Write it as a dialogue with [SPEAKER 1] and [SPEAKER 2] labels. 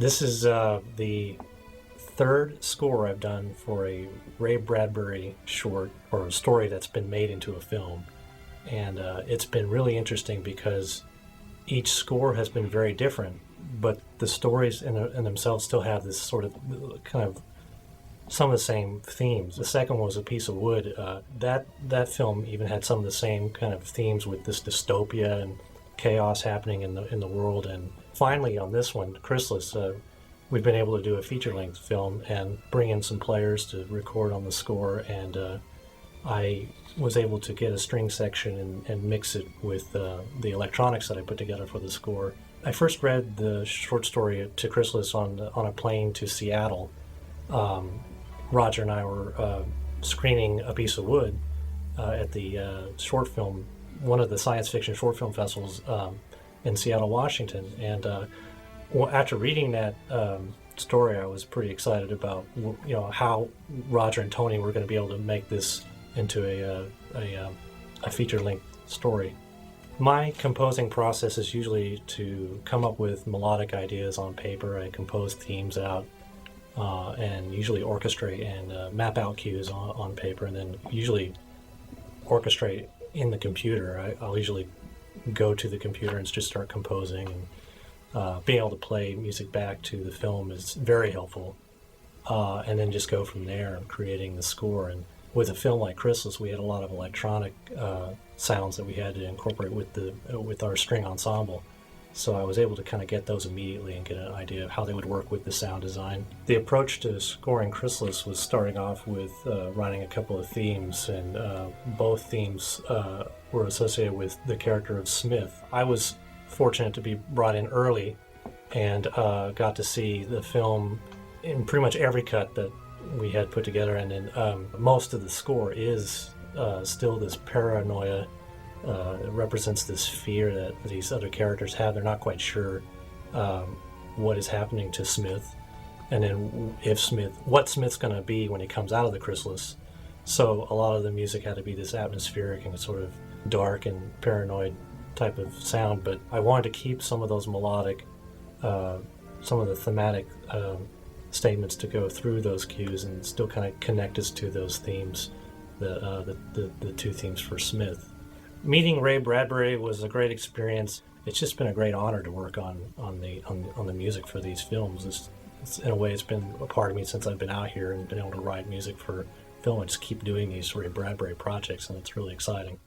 [SPEAKER 1] This is the third score I've done for a Ray Bradbury short or a story that's been made into a film. And it's been really interesting because each score has been very different, but the stories in themselves still have this sort of kind of some of the same themes. The second one was A Piece of Wood. That film even had some of the same kind of themes with this dystopia and chaos happening in the world. And finally, on this one, Chrysalis, we've been able to do a feature-length film and bring in some players to record on the score. And I was able to get a string section and mix it with the electronics that I put together for the score. I first read the short story to Chrysalis on a plane to Seattle. Roger and I were screening A Piece of Wood at the short film, one of the science fiction short film festivals in Seattle, Washington. And after reading that story, I was pretty excited about how Roger and Tony were going to be able to make this into a feature-length story. My composing process is usually to come up with melodic ideas on paper. I compose themes out and usually orchestrate and map out cues on paper, and then usually orchestrate in the computer. I'll usually go to the computer and just start composing, and being able to play music back to the film is very helpful, and then just go from there creating the score. And with a film like Chrysalis, we had a lot of electronic sounds that we had to incorporate with our string ensemble. So I was able to kind of get those immediately and get an idea of how they would work with the sound design. The approach to scoring Chrysalis was starting off with writing a couple of themes, and both themes were associated with the character of Smith. I was fortunate to be brought in early and got to see the film in pretty much every cut that we had put together, and then most of the score is still this paranoia. It represents this fear that these other characters have. They're not quite sure what is happening to Smith, and then what Smith's going to be when he comes out of the Chrysalis. So a lot of the music had to be this atmospheric and sort of dark and paranoid type of sound, but I wanted to keep some of those melodic, some of the thematic statements to go through those cues and still kind of connect us to those themes, the two themes for Smith. Meeting Ray Bradbury was a great experience. It's just been a great honor to work on the music for these films. It's in a way, it's been a part of me since I've been out here and been able to write music for film and just keep doing these Ray Bradbury projects, and it's really exciting.